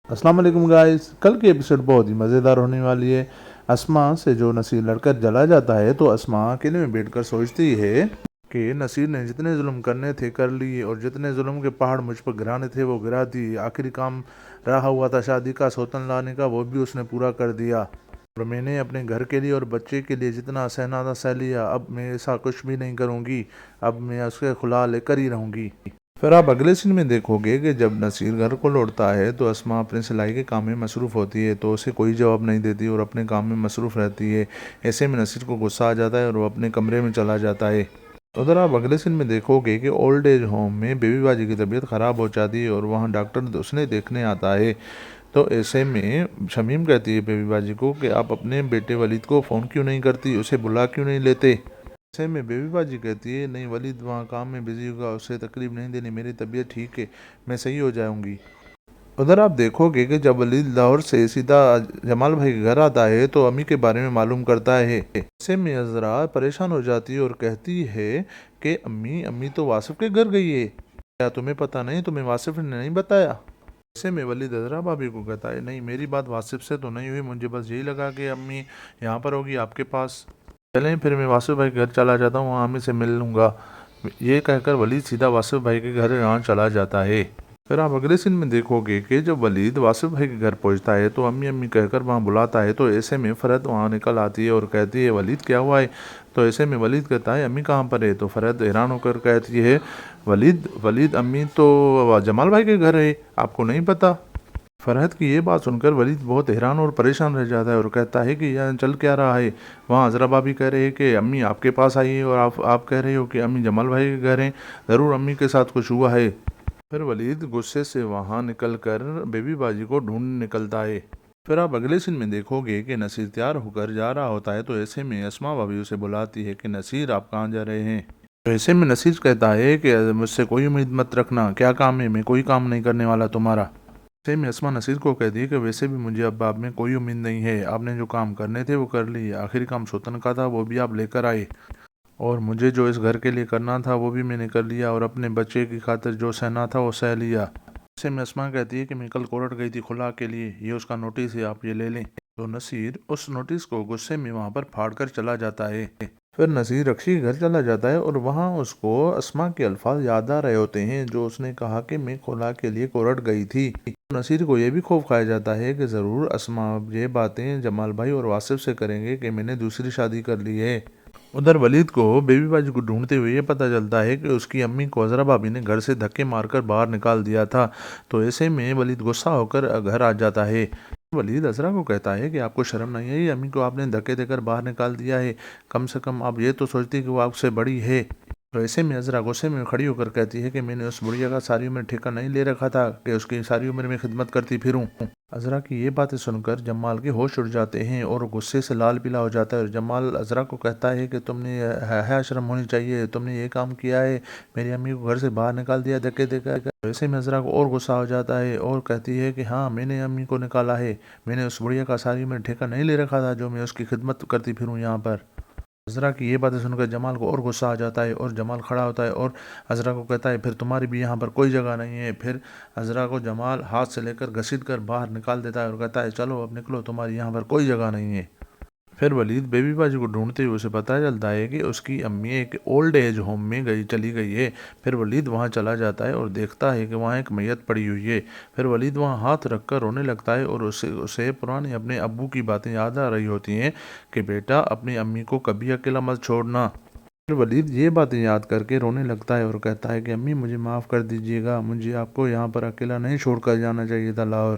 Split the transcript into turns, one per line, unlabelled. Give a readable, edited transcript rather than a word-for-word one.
السلام علیکم گائز، کل کی ایپیسوڈ بہت ہی مزیدار ہونے والی ہے۔ اسما سے جو نصیر لڑ کر جلا جاتا ہے تو اسما اکیلے میں بیٹھ کر سوچتی ہے کہ نصیر نے جتنے ظلم کرنے تھے کر لیے، اور جتنے ظلم کے پہاڑ مجھ پر گرانے تھے وہ گرا دیے۔ آخری کام رہا ہوا تھا شادی کا، سوتن لانے کا، وہ بھی اس نے پورا کر دیا، اور میں نے اپنے گھر کے لیے اور بچے کے لیے جتنا سہنا تھا سہ لیا۔ اب میں ایسا کچھ بھی نہیں کروں گی، اب میں اس کے خلا لے کر ہی رہوں گی۔ پھر آپ اگلے سین میں دیکھو گے کہ جب نصیر گھر کو لوٹتا ہے تو اسما اپنے سلائی کے کام میں مصروف ہوتی ہے، تو اسے کوئی جواب نہیں دیتی اور اپنے کام میں مصروف رہتی ہے۔ ایسے میں نصیر کو غصہ آ جاتا ہے اور وہ اپنے کمرے میں چلا جاتا ہے۔ ادھر آپ اگلے سین میں دیکھو گے کہ اولڈ ایج ہوم میں بیبی باجی کی طبیعت خراب ہو جاتی ہے اور وہاں ڈاکٹر اسے دیکھنے آتا ہے۔ تو ایسے میں شمیم کہتی ہے بیبی باجی کو کہ آپ اپنے بیٹے ولید کو فون کیوں نہیں کرتی، اسے بلا کیوں نہیں لیتے۔ ایسے میں بیبی باجی کہتی ہے نہیں، ولید وہاں کام میں بزی ہوگا، اسے تکلیف نہیں دینی، میری طبیعت ٹھیک ہے، میں صحیح ہو جاؤں گی۔ ادھر آپ دیکھو گے کہ جب ولید لاہور سے سیدھا جمال بھائی کے گھر آتا ہے تو امی کے بارے میں معلوم کرتا ہے۔ ایسے میں عذرا پریشان ہو جاتی ہے اور کہتی ہے کہ امی تو واصف کے گھر گئی ہے، کیا تمہیں پتہ نہیں، تمہیں واصف نے نہیں بتایا؟ ایسے میں ولید عذرا بھابھی کو کہتا ہے نہیں، میری بات واصف سے تو نہیں ہوئی، مجھے بس یہی لگا کہ امی یہاں پر ہوگی آپ کے پاس، چلیں پھر میں واصف بھائی کے گھر چلا جاتا ہوں، وہاں امی سے مل لوں گا۔ یہ کہہ کر ولید سیدھا واصف بھائی کے گھر یہاں چلا جاتا ہے۔ پھر آپ اگلے سین میں دیکھو گے کہ جب ولید واصف بھائی کے گھر پہنچتا ہے تو امی کہہ کر وہاں بلاتا ہے، تو ایسے میں فرحت وہاں نکل آتی ہے اور کہتی ہے ولید کیا ہوا ہے؟ تو ایسے میں ولید کہتا ہے امی کہاں پر ہے؟ تو فرحت حیران ہو کر کہتی ہے ولید امی تو جمال بھائی کے گھر ہے، آپ کو نہیں پتا؟ فرحت کی یہ بات سن کر ولید بہت حیران اور پریشان رہ جاتا ہے اور کہتا ہے کہ یہ چل کیا رہا ہے؟ وہاں عذرا بھابھی کہہ رہے ہیں کہ امی آپ کے پاس آئی ہے اور آپ کہہ رہے ہو کہ امی جمال بھائی کے گھر ہیں، ضرور امی کے ساتھ کچھ ہوا ہے۔ پھر ولید غصے سے وہاں نکل کر بیبی باجی کو ڈھونڈ نکلتا ہے۔ پھر آپ اگلے سین میں دیکھو گے کہ نصیر تیار ہو کر جا رہا ہوتا ہے، تو ایسے میں اسما بھابھی اسے بلاتی ہے کہ نصیر آپ کہاں جا رہے ہیں؟ تو ایسے میں نصیر کہتا ہے کہ مجھ سے کوئی امید مت رکھنا، کیا کام ہے، میں کوئی کام نہیں کرنے والا تمہارا۔ ایسے میں اسما نصیر کو کہتی ہے کہ ویسے بھی مجھے اب آپ میں کوئی امید نہیں ہے، آپ نے جو کام کرنے تھے وہ کر لیے، آخری کام سوتن کا تھا وہ بھی آپ لے کر آئے، اور مجھے جو اس گھر کے لیے کرنا تھا وہ بھی میں نے کر لیا، اور اپنے بچے کی خاطر جو سہنا تھا وہ سہ لیا۔ ایسے میں اسما کہتی ہے کہ میں کل کورٹ گئی تھی خلا کے لیے، یہ اس کا نوٹس ہے، آپ یہ لے لیں۔ تو نصیر اس نوٹس کو غصے میں وہاں پر پھاڑ کر چلا جاتا ہے۔ پھر نصیر رکشی کے گھر چلا جاتا ہے اور وہاں اس کو اسما کے الفاظ یاد آ رہے ہوتے ہیں جو اس نے کہا کہ میں خلا کے لیے کورٹ گئی تھی۔ نصیر کو یہ بھی خوف کھایا جاتا ہے کہ ضرور اسما یہ باتیں جمال بھائی اور واصف سے کریں گے کہ میں نے دوسری شادی کر لی ہے۔ ادھر ولید کو بیبی باجی کو ڈھونڈتے ہوئے یہ پتہ چلتا ہے کہ اس کی امی کو عذرا بھابھی نے گھر سے دھکے مار کر باہر نکال دیا تھا، تو ایسے میں ولید غصہ ہو کر گھر آ جاتا ہے۔ ولید عذرا کو کہتا ہے کہ آپ کو شرم نہیں آئی، امی کو آپ نے دھکے دے کر باہر نکال دیا ہے، کم سے کم آپ یہ تو سوچتی کہ وہ آپ سے بڑی ہے۔ تو ایسے میں عذرا غصے میں کھڑی ہو کر کہتی ہے کہ میں نے اس بڑھیا کا ساری عمر ٹھیکہ نہیں لے رکھا تھا کہ اس کی ساری عمر میں خدمت کرتی پھروں۔ عذرا کی یہ باتیں سن کر جمال کے ہوش اڑ جاتے ہیں اور غصے سے لال پیلا ہو جاتا ہے، اور جمال عذرا کو کہتا ہے کہ تم نے حیا شرم ہونی چاہیے، تم نے یہ کام کیا ہے، میری امی کو گھر سے باہر نکال دیا دھکے دے کر۔ ایسے میں عذرا کو اور غصہ ہو جاتا ہے اور کہتی ہے کہ ہاں میں نے امی کو نکالا ہے، میں نے اس بڑھیا کا ساری عمر ٹھیکہ نہیں لے رکھا تھا جو میں اس کی خدمت کرتی پھروں یہاں پر۔ عذرا کی یہ باتیں سن کر جمال کو اور غصہ آ جاتا ہے اور جمال کھڑا ہوتا ہے اور عذرا کو کہتا ہے پھر تمہاری بھی یہاں پر کوئی جگہ نہیں ہے۔ پھر عذرا کو جمال ہاتھ سے لے کر گھسیٹ کر باہر نکال دیتا ہے اور کہتا ہے چلو اب نکلو، تمہاری یہاں پر کوئی جگہ نہیں ہے۔ پھر ولید بیبی باجی کو ڈھونڈتے ہوئے اسے پتہ چلتا ہے کہ اس کی امی ایک اولڈ ایج ہوم میں چلی گئی ہے۔ پھر ولید وہاں چلا جاتا ہے اور دیکھتا ہے کہ وہاں ایک میت پڑی ہوئی ہے۔ پھر ولید وہاں ہاتھ رکھ کر رونے لگتا ہے اور اسے پرانے اپنے ابو کی باتیں یاد آ رہی ہوتی ہیں کہ بیٹا اپنی امی کو کبھی اکیلا مت چھوڑنا۔ پھر ولید یہ باتیں یاد کر کے رونے لگتا ہے اور کہتا ہے کہ امی مجھے معاف کر دیجیے گا، مجھے آپ کو یہاں پر اکیلا نہیں چھوڑ کر جانا چاہیے تھا لاہور۔